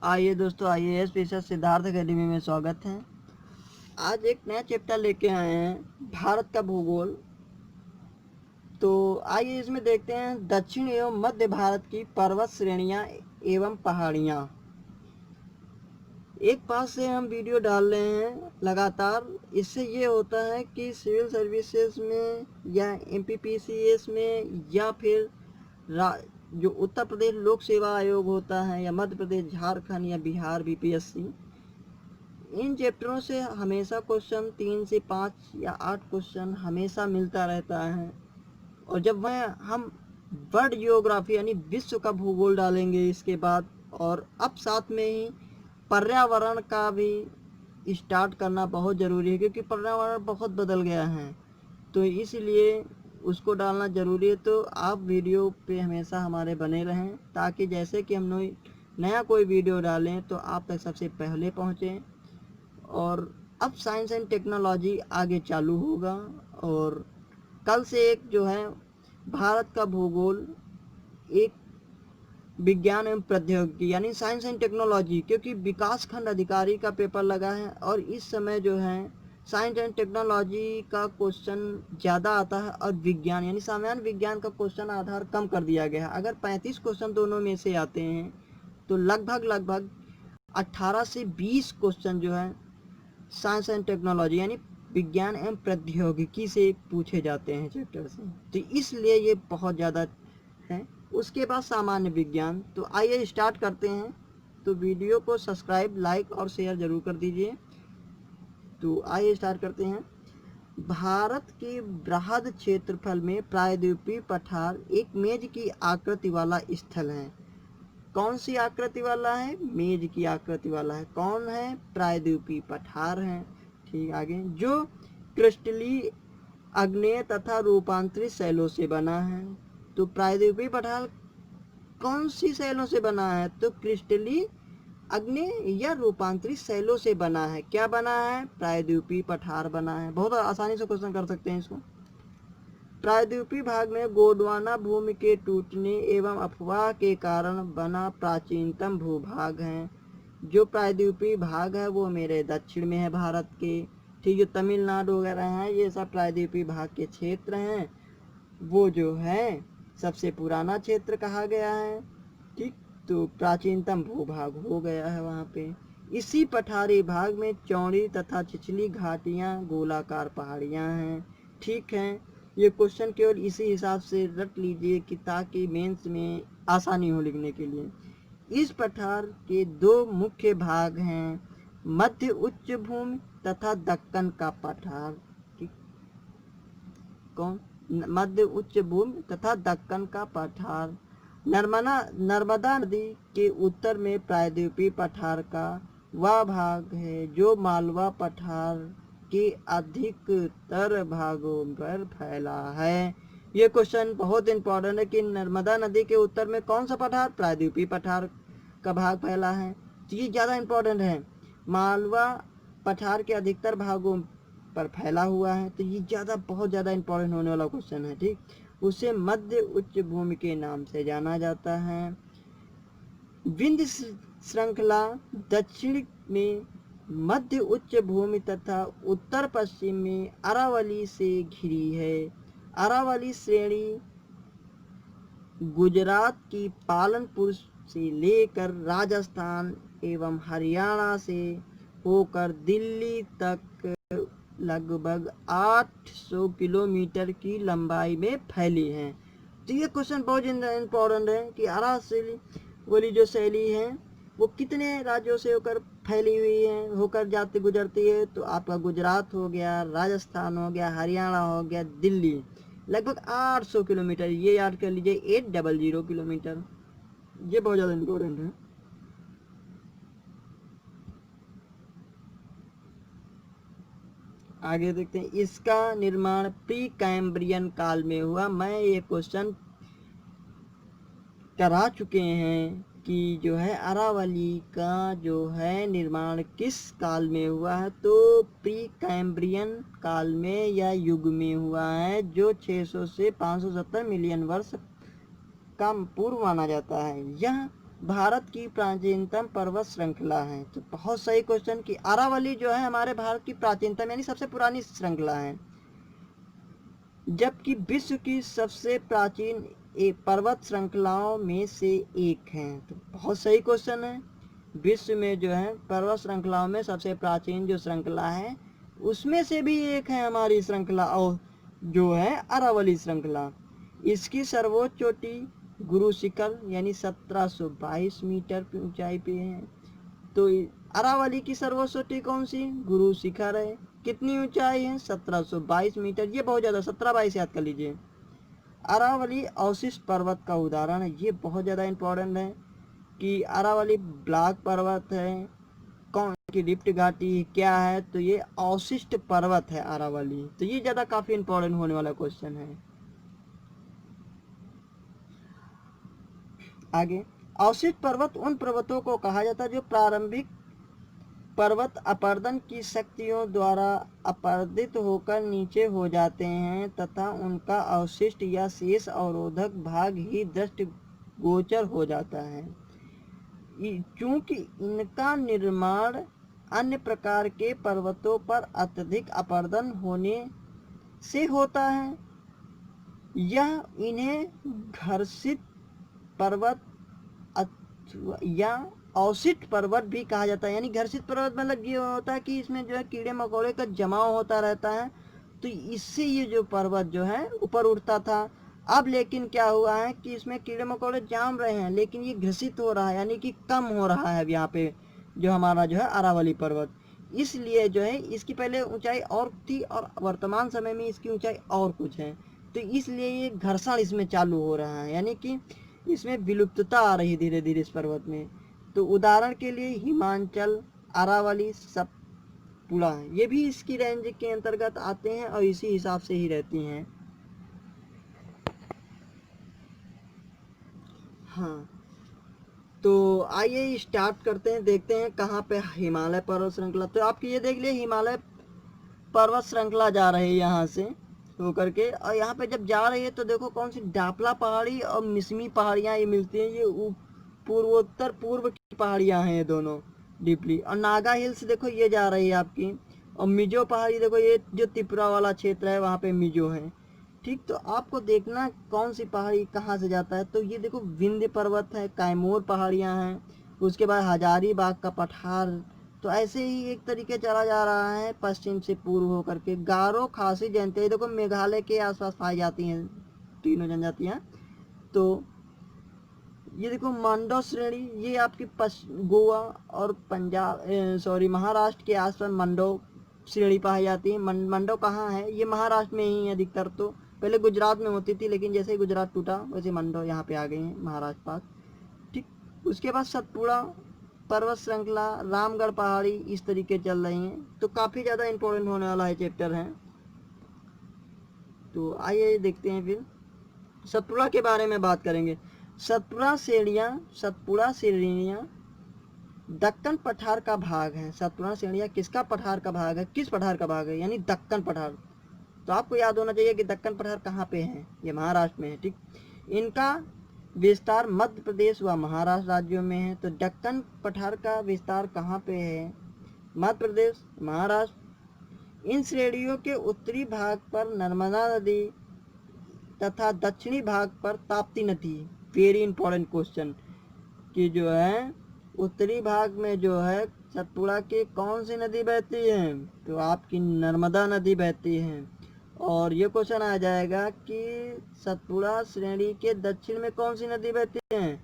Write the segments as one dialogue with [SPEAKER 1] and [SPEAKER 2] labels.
[SPEAKER 1] आइए दोस्तों, आइए स्पेशल सिद्धार्थ अकेडमी में स्वागत है। आज एक नया चैप्टर लेके आए हैं, भारत का भूगोल। तो आइए इसमें देखते हैं दक्षिण एवं मध्य भारत की पर्वत श्रेणियां एवं पहाड़ियां। एक पास से हम वीडियो डाल रहे हैं लगातार। इससे ये होता है कि सिविल सर्विसेज में या एमपीपीसीएस में या फिर जो उत्तर प्रदेश लोक सेवा आयोग होता है या मध्य प्रदेश, झारखंड या बिहार बीपीएससी, इन चैप्टरों से हमेशा क्वेश्चन 3 से 5 या 8 क्वेश्चन हमेशा मिलता रहता है। और जब वह हम वर्ल्ड जियोग्राफी यानी विश्व का भूगोल डालेंगे इसके बाद, और अब साथ में ही पर्यावरण का भी स्टार्ट करना बहुत ज़रूरी है, क्योंकि पर्यावरण बहुत बदल गया है, तो इसलिए उसको डालना ज़रूरी है। तो आप वीडियो पे हमेशा हमारे बने रहें, ताकि जैसे कि हम नया कोई वीडियो डालें तो आप तक सबसे पहले पहुँचें। और अब साइंस एंड टेक्नोलॉजी आगे चालू होगा, और कल से एक जो है भारत का भूगोल, एक विज्ञान एवं प्रौद्योगिकी यानी साइंस एंड टेक्नोलॉजी, क्योंकि विकास खंड अधिकारी का पेपर लगा है और इस समय जो है साइंस एंड टेक्नोलॉजी का क्वेश्चन ज़्यादा आता है और विज्ञान यानी सामान्य विज्ञान का क्वेश्चन आधार कम कर दिया गया है। अगर 35 क्वेश्चन दोनों में से आते हैं तो लगभग 18 से 20 क्वेश्चन जो है साइंस एंड टेक्नोलॉजी यानी विज्ञान एवं प्रौद्योगिकी से पूछे जाते हैं चैप्टर से, तो इसलिए ये बहुत ज़्यादा है। उसके बाद सामान्य विज्ञान। तो आइए स्टार्ट करते हैं। तो वीडियो को सब्सक्राइब, लाइक और शेयर ज़रूर कर दीजिए। तो आइए स्टार्ट करते हैं। भारत के बृहद क्षेत्रफल में प्रायद्वीपीय पठार एक मेज की आकृति वाला स्थल है। कौन सी आकृति वाला है? मेज की आकृति वाला है। कौन है? प्रायद्वीपीय पठार है। ठीक, आगे। जो क्रिस्टलीय, आग्नेय तथा रूपांतरित शैलों से बना है। तो प्रायद्वीपीय पठार कौन सी शैलों से बना है? तो क्रिस्टलीय, आग्नेय या रूपांतरित शैलों से बना है। क्या बना है? प्रायद्वीपीय पठार बना है। बहुत आसानी से क्वेश्चन कर सकते हैं इसको। प्रायद्वीपीय भाग में गोंडवाना भूमि के टूटने एवं अफवाह के कारण बना प्राचीनतम भूभाग है। जो प्रायद्वीपीय भाग है वो मेरे दक्षिण में है भारत के। ठीक, जो तमिलनाडु वगैरह हैं ये सब प्रायद्वीपीय भाग के क्षेत्र हैं। वो जो है सबसे पुराना क्षेत्र कहा गया है। ठीक, तो प्राचीनतम भूभाग हो गया है वहाँ पे। इसी पठारी भाग में चौड़ी तथा छिछली घाटियाँ, गोलाकार पहाड़ियाँ हैं। ठीक है, ये क्वेश्चन केवल इसी हिसाब से रट लीजिए कि ताकि मेंस में आसानी हो लिखने के लिए। इस पठार के दो मुख्य भाग हैं, मध्य उच्च भूमि तथा दक्कन का पठार। ठीक, कौन? मध्य उच्च भूमि तथा दक्कन का पठार। नर्मदा नदी के उत्तर में प्रायद्वीपीय पठार का वह भाग है जो मालवा पठार के अधिकतर भागों पर फैला है। ये क्वेश्चन बहुत इंपॉर्टेंट है कि नर्मदा नदी के उत्तर में कौन सा पठार? प्रायद्वीपीय पठार का भाग फैला है। तो ये ज़्यादा इंपॉर्टेंट है। मालवा पठार के अधिकतर भागों पर फैला हुआ है, तो ये बहुत ज़्यादा इंपॉर्टेंट होने वाला क्वेश्चन है। ठीक, उसे मध्य उच्च भूमि के नाम से जाना जाता है। विंध्य श्रृंखला दक्षिण में मध्य उच्च भूमि तथा उत्तर पश्चिम में अरावली से घिरी है। अरावली श्रेणी गुजरात की पालनपुर से लेकर राजस्थान एवं हरियाणा से होकर दिल्ली तक लगभग 800 किलोमीटर की लंबाई में फैली है। तो ये क्वेश्चन बहुत इम्पोर्टेंट है कि अरावली वाली जो शैली है वो कितने राज्यों से होकर फैली हुई है, होकर जाती गुजरती है। तो आपका गुजरात हो गया, राजस्थान हो गया, हरियाणा हो गया, दिल्ली, लगभग 800 किलोमीटर। ये याद कर लीजिए, 800 किलोमीटर। ये बहुत ज़्यादा इम्पोर्टेंट है। आगे देखते हैं। इसका निर्माण प्री कैम्ब्रियन काल में हुआ। मैं ये क्वेश्चन करा चुके हैं कि जो है अरावली का जो है निर्माण किस काल में हुआ है। तो प्री कैम्ब्रियन काल में या युग में हुआ है, जो 600 से 570 मिलियन वर्ष का पूर्व माना जाता है। यह भारत की प्राचीनतम पर्वत श्रृंखला है? तो बहुत सही क्वेश्चन कि अरावली जो है हमारे भारत की प्राचीनतम यानी सबसे पुरानी श्रृंखला है, जबकि विश्व की सबसे प्राचीन पर्वत श्रृंखलाओं में से एक है। तो बहुत सही क्वेश्चन है। विश्व में जो है पर्वत श्रृंखलाओं में सबसे प्राचीन जो श्रृंखला है उसमें से भी एक है हमारी श्रृंखला, और जो है अरावली श्रृंखला। इसकी सर्वोच्च चोटी गुरु शिखर यानी 1722 मीटर की ऊंचाई पे है। तो अरावली की सर्वोच्च चोटी कौन सी? गुरु शिखर है। कितनी ऊंचाई है? 1722 मीटर। ये बहुत ज़्यादा, 1722 याद कर लीजिए। अरावली अवशिष्ट पर्वत का उदाहरण है। ये बहुत ज़्यादा इम्पोर्टेंट है कि अरावली ब्लॉक पर्वत है, कौन की रिफ्ट घाटी क्या है? तो ये अवशिष्ट पर्वत है अरावली। तो ये ज़्यादा काफ़ी इम्पोर्टेंट होने वाला क्वेश्चन है। आगे, अवशिष्ट पर्वत उन पर्वतों को कहा जाता है जो प्रारंभिक पर्वत अपरदन की शक्तियों द्वारा अपरदित होकर नीचे हो जाते हैं तथा उनका अवशिष्ट या शेष अवरोधक भाग ही दृष्टिगोचर हो जाता है। चूंकि इनका निर्माण अन्य प्रकार के पर्वतों पर अत्यधिक अपरदन होने से होता है, यह इन्हें घर्षित पर्वत या अवशिष्ट पर्वत भी कहा जाता है। यानी घर्षित पर्वत मतलब ये होता है कि इसमें जो है कीड़े मकोड़े का जमाव होता रहता है, तो इससे ये जो पर्वत जो है ऊपर उठता था। अब लेकिन क्या हुआ है कि इसमें कीड़े मकोड़े जाम रहे हैं, लेकिन ये घर्षित हो रहा है, यानी कि कम हो रहा है। अब यहाँ पे जो हमारा जो है अरावली पर्वत, इसलिए जो है इसकी पहले ऊंचाई और थी और वर्तमान समय में इसकी ऊंचाई और कुछ है, तो इसलिए ये घर्षण इसमें चालू हो रहा है, यानी कि इसमें विलुप्तता आ रही धीरे धीरे इस पर्वत में। तो उदाहरण के लिए हिमाचल अरावली सतपुड़ा, ये भी इसकी रेंज के अंतर्गत आते हैं और इसी हिसाब से ही रहती हैं। हाँ, तो आइए स्टार्ट करते हैं, देखते हैं कहाँ पे हिमालय पर्वत श्रृंखला। तो आपकी ये देख लिए हिमालय पर्वत श्रृंखला जा रही है यहाँ से होकर के, और यहाँ पे जब जा रही है तो देखो कौन सी डापला पहाड़ी और मिसमी पहाड़ियाँ ये मिलती हैं। ये पूर्वोत्तर पूर्व की पहाड़ियाँ हैं ये दोनों डीपली। और नागा हिल्स देखो ये जा रही है आपकी, और मिजो पहाड़ी देखो ये जो त्रिपुरा वाला क्षेत्र है वहाँ पे मिजो है। ठीक, तो आपको देखना कौन सी पहाड़ी कहाँ से जाता है। तो ये देखो विंध्य पर्वत है, कैमूर पहाड़ियाँ हैं, उसके बाद हजारीबाग का पठार। तो ऐसे ही एक तरीके चला जा रहा है पश्चिम से पूर्व होकर के। गारो, खासी जनजाति देखो मेघालय के आसपास पाई जाती हैं तीनों जनजातियाँ। तो ये देखो मांडो श्रेणी, ये आपकी गोवा और पंजाब महाराष्ट्र के आसपास मंडो श्रेणी पाई जाती है। मंडो कहाँ है? ये महाराष्ट्र में ही है अधिकतर। तो पहले गुजरात में होती थी, लेकिन जैसे ही गुजरात टूटा वैसे मंडो यहाँ पे आ गई है महाराष्ट्र पास। ठीक, उसके बाद सतपुड़ा पर्वत श्रृंखला, रामगढ़ पहाड़ी, इस तरीके चल रही हैं। तो काफ़ी ज़्यादा इम्पोर्टेंट होने वाला है चैप्टर है। तो आइए देखते हैं फिर सतपुड़ा के बारे में बात करेंगे। सतपुड़ा श्रेणियाँ दक्कन पठार का भाग है। सतपुड़ा श्रेणियाँ किसका पठार का भाग है? किस पठार का भाग है? यानी दक्कन पठार। तो आपको याद होना चाहिए कि दक्कन पठार कहाँ पे है? ये महाराष्ट्र में है। ठीक, इनका विस्तार मध्य प्रदेश व महाराष्ट्र राज्यों में है। तो दक्कन पठार का विस्तार कहाँ पे है? मध्य प्रदेश, महाराष्ट्र। इन श्रेणियों के उत्तरी भाग पर नर्मदा नदी तथा दक्षिणी भाग पर ताप्ती नदी। वेरी इंपॉर्टेंट क्वेश्चन कि जो है उत्तरी भाग में जो है सतपुड़ा की कौन सी नदी बहती है? तो आपकी नर्मदा नदी बहती है। और ये क्वेश्चन आ जाएगा कि सतपुड़ा श्रेणी के दक्षिण में कौन सी नदी बहती है?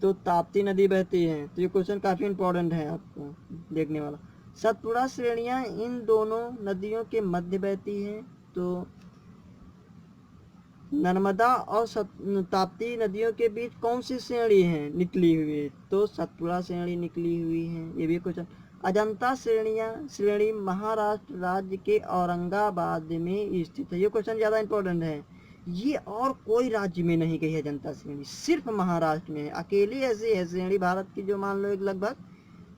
[SPEAKER 1] तो ताप्ती नदी बहती है। तो ये क्वेश्चन काफ़ी इंपॉर्टेंट है आपको देखने वाला। सतपुड़ा श्रेणियाँ इन दोनों नदियों के मध्य बहती हैं। तो नर्मदा और ताप्ती नदियों के बीच कौन सी श्रेणी है निकली हुई? तो सतपुड़ा श्रेणी निकली हुई है। ये भी क्वेश्चन। अजंता श्रेणी महाराष्ट्र राज्य के औरंगाबाद में स्थित है। ये क्वेश्चन ज़्यादा इंपॉर्टेंट है। ये और कोई राज्य में नहीं गई है अजंता श्रेणी, सिर्फ महाराष्ट्र में है। अकेली ऐसी है श्रेणी भारत की जो मान लो एक लगभग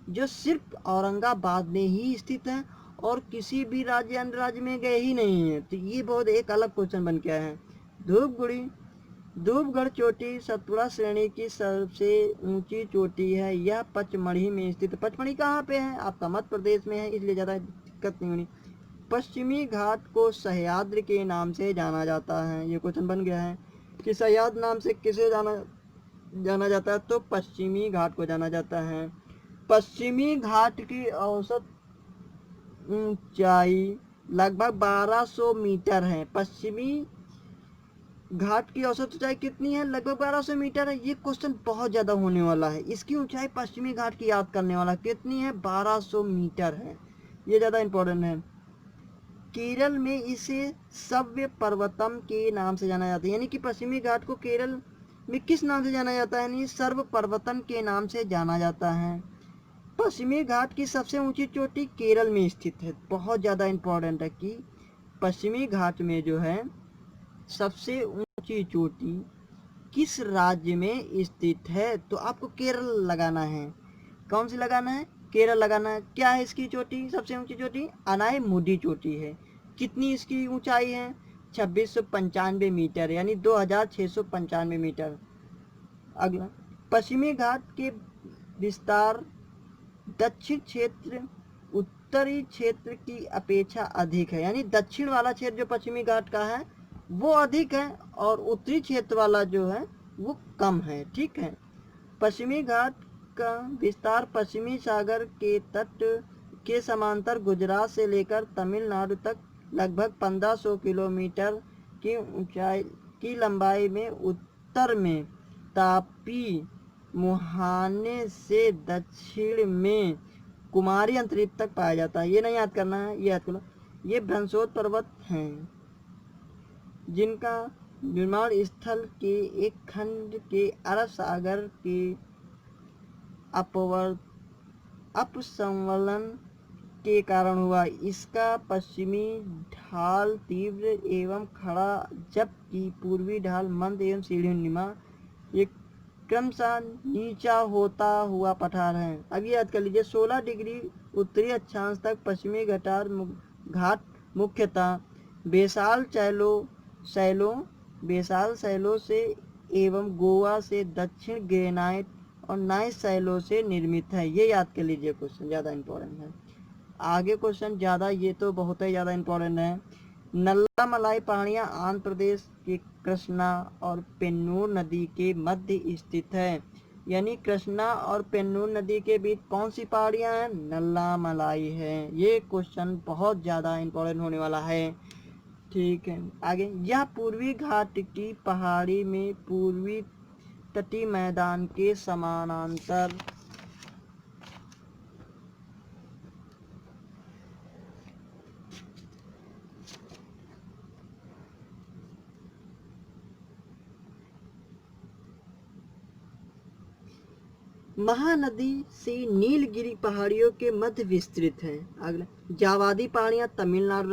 [SPEAKER 1] जो सिर्फ औरंगाबाद में ही स्थित है और किसी भी अन्य राज्य में गए ही नहीं है। तो ये बहुत एक अलग क्वेश्चन बन के आया है। धूपगुड़ी धूपगढ़ चोटी सतपुड़ा श्रेणी की सबसे ऊंची चोटी है। यह पचमढ़ी में स्थित। पचमढ़ी कहाँ पे है? आपका मध्य प्रदेश में है, इसलिए ज़्यादा दिक्कत नहीं होनी। पश्चिमी घाट को सह्याद्री के नाम से जाना जाता है। ये क्वेश्चन बन गया है कि सह्याद्री नाम से किसे जाना जाता है? तो पश्चिमी घाट को जाना जाता है। पश्चिमी घाट की औसत ऊंचाई लगभग 1200 मीटर है। पश्चिमी घाट की औसत ऊंचाई कितनी है? लगभग 1200 मीटर है। ये क्वेश्चन बहुत ज़्यादा होने वाला है। इसकी ऊंचाई पश्चिमी घाट की याद करने वाला कितनी है? 1200 मीटर है। ये ज़्यादा इंपॉर्टेंट है। केरल में इसे सव्य पर्वतम के नाम से जाना जाता है। यानी कि पश्चिमी घाट को केरल में किस नाम से जाना जाता है? यानी सर्व पर्वतम के नाम से जाना जाता है। पश्चिमी घाट की सबसे ऊंची चोटी केरल में स्थित है। बहुत ज़्यादा इंपॉर्टेंट है कि पश्चिमी घाट में जो है सबसे ऊंची चोटी किस राज्य में स्थित है? तो आपको केरल लगाना है। कौन सी लगाना है? केरल लगाना है। क्या है इसकी चोटी? सबसे ऊंची चोटी अनायमुडी चोटी है। कितनी इसकी ऊंचाई है? 2695 मीटर, यानी 2695 मीटर। अगला, पश्चिमी घाट के विस्तार दक्षिण क्षेत्र उत्तरी क्षेत्र की अपेक्षा अधिक है। यानी दक्षिण वाला क्षेत्र जो पश्चिमी घाट का है वो अधिक है और उत्तरी क्षेत्र वाला जो है वो कम है। ठीक है। पश्चिमी घाट का विस्तार पश्चिमी सागर के तट के समांतर गुजरात से लेकर तमिलनाडु तक लगभग 1500 किलोमीटर की ऊंचाई की लंबाई में उत्तर में तापी मुहाने से दक्षिण में कुमारी अंतरिक्ष तक पाया जाता है। ये नहीं याद करना है, ये याद करना। ये भ्रंशोत पर्वत हैं जिनका निर्माण स्थल के एक खंड के अरब सागर के अपसंवलन के कारण हुआ। इसका पश्चिमी ढाल तीव्र एवं खड़ा जबकि पूर्वी ढाल मंद एवं सीढ़ीनुमा। ये क्रमशः नीचा होता हुआ पठार है। अब ये याद कर लीजिए, 16 डिग्री उत्तरी अक्षांश तक पश्चिमी घाट मुख्यतः बेसाल शैलों से एवं गोवा से दक्षिण ग्रेनाइट और नाइस शैलों से निर्मित है। ये याद कर लीजिए, क्वेश्चन ज़्यादा इंपॉर्टेंट है। आगे क्वेश्चन ज़्यादा, ये तो बहुत ही ज़्यादा इंपॉर्टेंट है। नल्ला मलाई पहाड़ियाँ आंध्र प्रदेश के कृष्णा और पेन्नूर नदी के मध्य स्थित है। यानी कृष्णा और पेन्नूर नदी के बीच कौन सी पहाड़ियाँ हैं? नल्ला मलाई है। ये क्वेश्चन बहुत ज़्यादा इंपॉर्टेंट होने वाला है। ठीक है, आगे। यह पूर्वी घाट की पहाड़ी में पूर्वी तटीय मैदान के समानांतर महानदी से नीलगिरी पहाड़ियों के मध्य विस्तृत है। अगला, जावादी पहाड़ियाँ तमिलनाडु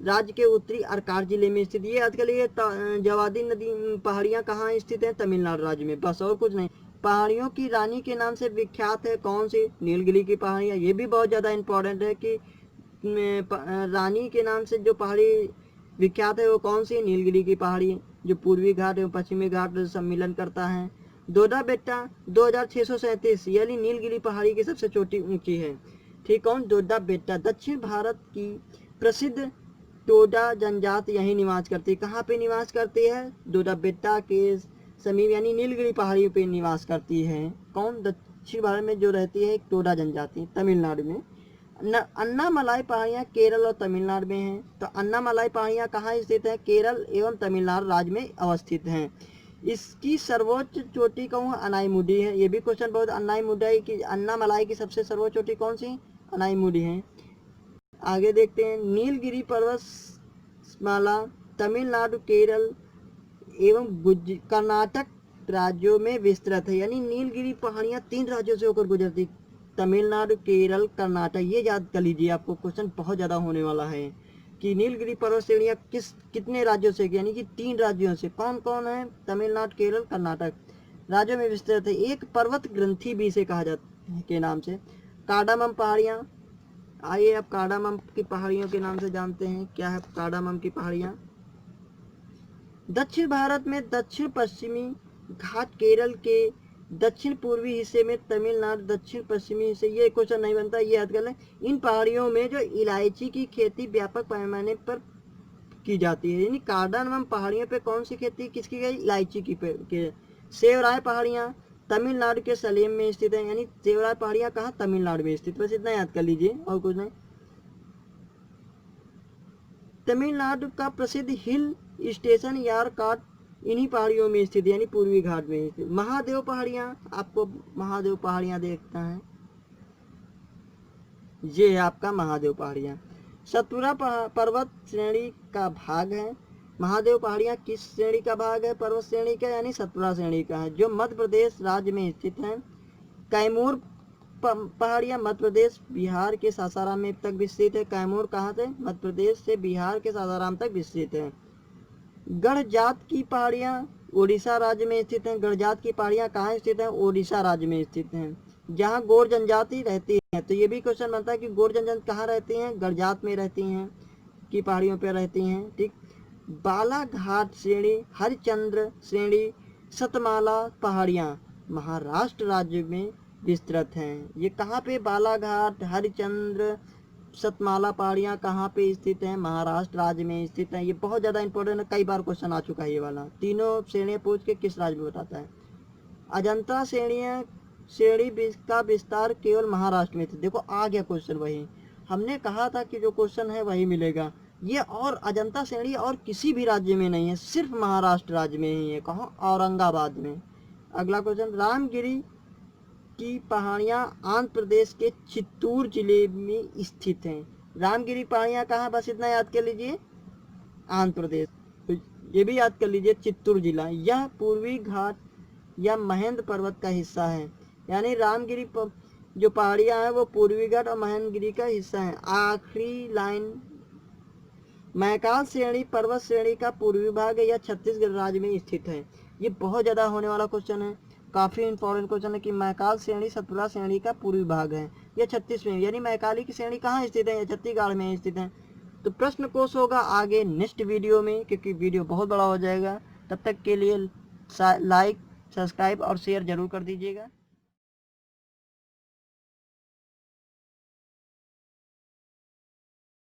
[SPEAKER 1] राज्य के उत्तरी अरकाड जिले में स्थित। ये आजकल ये जावादी नदी पहाड़ियाँ कहाँ स्थित हैं? तमिलनाडु राज्य में, बस और कुछ नहीं। पहाड़ियों की रानी के नाम से विख्यात है कौन सी? नीलगिरी की पहाड़ियाँ। ये भी बहुत ज़्यादा इंपॉर्टेंट है कि रानी के नाम से जो पहाड़ी विख्यात है वो कौन सी? नीलगिरी की पहाड़ी, जो पूर्वी घाट एवं पश्चिमी घाट सम्मिलन करता है। दोडा बेट्टा 2637, यानी नीलगिरी पहाड़ी की सबसे छोटी ऊंची है। ठीक, कौन? डोडा बेट्टा। दक्षिण भारत की प्रसिद्ध टोडा जनजाति यहीं निवास करती है। कहाँ पे निवास करती है? डोडा बेट्टा के समीप, यानी नीलगिरी पहाड़ियों पे निवास करती है। कौन? दक्षिण भारत में जो रहती है टोडा जनजाति, तमिलनाडु में। अन्नामलाई पहाड़ियाँ केरल और तमिलनाडु में हैं। तो अन्नामलाई पहाड़ियाँ कहाँ स्थित है? केरल एवं तमिलनाडु राज्य में अवस्थित हैं। इसकी सर्वोच्च चोटी कौन? अनायमुडी है। ये भी क्वेश्चन बहुत, अन्नामलाई की सबसे सर्वोच्च चोटी कौन सी? अनायमुडी है। आगे देखते हैं, नीलगिरी पर्वतमाला तमिलनाडु, केरल एवं कर्नाटक राज्यों में विस्तृत है। यानी नीलगिरी पहाड़ियाँ 3 राज्यों से होकर गुजरती, तमिलनाडु, केरल, कर्नाटक। ये याद कर लीजिए, आपको क्वेश्चन बहुत ज़्यादा होने वाला है कि नीलगिरी पर्वत श्रेणियाँ कितने राज्यों से, यानी कि 3 राज्यों से। कौन कौन है? तमिलनाडु, केरल, कर्नाटक राज्यों में विस्तृत है। एक पर्वत ग्रंथि भी इसे कहा जाता है के नाम से। कार्डामम पहाड़ियाँ, आइए अब कार्डामम की पहाड़ियों के नाम से जानते हैं। क्या है कार्डामम की पहाड़ियाँ? दक्षिण भारत में दक्षिण पश्चिमी घाट केरल के दक्षिण पूर्वी हिस्से में तमिलनाडु दक्षिण पश्चिमी हिस्से, ये क्वेश्चन नहीं बनता, ये याद कर लें। इन पहाड़ियों में जो इलायची की खेती व्यापक पैमाने पर की जाती है, यानी कार्डानम पहाड़ियों पे कौन सी खेती किसकी गई, इलायची की। सेवराय पहाड़ियाँ तमिलनाडु के सलेम में स्थित है, यानी सेवराय पहाड़ियाँ कहाँ, तमिलनाडु में स्थित, बस इतना याद कर लीजिए और कुछ नहीं। तमिलनाडु का प्रसिद्ध हिल स्टेशन यारकाड इन्हीं पहाड़ियों में स्थित, यानी पूर्वी घाट में स्थित। महादेव पहाड़ियाँ, आपको महादेव पहाड़ियाँ देखता है, ये है आपका महादेव पहाड़ियाँ। सतपुरा पर्वत श्रेणी का भाग है। महादेव पहाड़ियाँ किस श्रेणी का भाग है, पर्वत श्रेणी का, यानी सतपुरा श्रेणी का है, जो मध्य प्रदेश राज्य में स्थित है। कैमूर पहाड़ियाँ मध्य प्रदेश बिहार के सासाराम में तक विस्तृत है। कैमूर कहाँ से, मध्य प्रदेश से बिहार के सासाराम तक विस्तृत है। गढ़जात की पहाड़ियाँ उड़ीसा राज्य में स्थित हैं। गढ़जात की पहाड़ियाँ कहाँ स्थित हैं, उड़ीसा राज्य में स्थित हैं, जहाँ गोर जनजाति रहती है। तो ये भी क्वेश्चन बनता है कि गोर जनजाति कहाँ रहती हैं, गढ़जात में रहती हैं, की पहाड़ियों पर रहती हैं। ठीक। बालाघाट श्रेणी, हरिश्चंद्र श्रेणी, सतमाला पहाड़ियाँ महाराष्ट्र राज्य में विस्तृत हैं। ये कहाँ पे, बालाघाट, हरिश्चंद्र, सतमाला पहाड़ियाँ कहाँ पे स्थित हैं, महाराष्ट्र राज्य में स्थित हैं। ये बहुत ज़्यादा इंपॉर्टेंट है, कई बार क्वेश्चन आ चुका है ये वाला। तीनों श्रेणियाँ पूछ के किस राज्य में बताता है। अजंता श्रेणी का विस्तार केवल महाराष्ट्र में थी। देखो आ गया क्वेश्चन वही, हमने कहा था कि जो क्वेश्चन है वही मिलेगा। ये और अजंता श्रेणी और किसी भी राज्य में नहीं है, सिर्फ महाराष्ट्र राज्य में ही है। कहाँ, औरंगाबाद में। अगला क्वेश्चन, रामगिरी की पहाड़ियाँ आंध्र प्रदेश के चित्तूर जिले में स्थित हैं। रामगिरी पहाड़ियाँ कहाँ, बस इतना याद कर लीजिए, आंध्र प्रदेश। तो ये भी याद कर लीजिए, चित्तूर जिला। यह पूर्वी घाट या महेंद्र पर्वत का हिस्सा है, यानी रामगिरी जो पहाड़ियाँ हैं वो पूर्वी घाट और महेंद्रगिरी का हिस्सा है। आखिरी लाइन, मैकाल श्रेणी पर्वत श्रेणी का पूर्वी भाग है, यह छत्तीसगढ़ राज्य में स्थित है। ये बहुत ज़्यादा होने वाला क्वेश्चन है, काफ़ी इंपॉर्टेंट क्वेश्चन है कि मैकाल श्रेणी सतपुरा श्रेणी का पूर्वी भाग है, यह छत्तीस में, यानी मैकाली की श्रेणी कहाँ स्थित है, छत्तीसगढ़ में स्थित है। तो प्रश्न कोश होगा आगे नेक्स्ट वीडियो में, क्योंकि वीडियो बहुत बड़ा हो जाएगा। तब तक के लिए लाइक, सब्सक्राइब और शेयर जरूर कर दीजिएगा।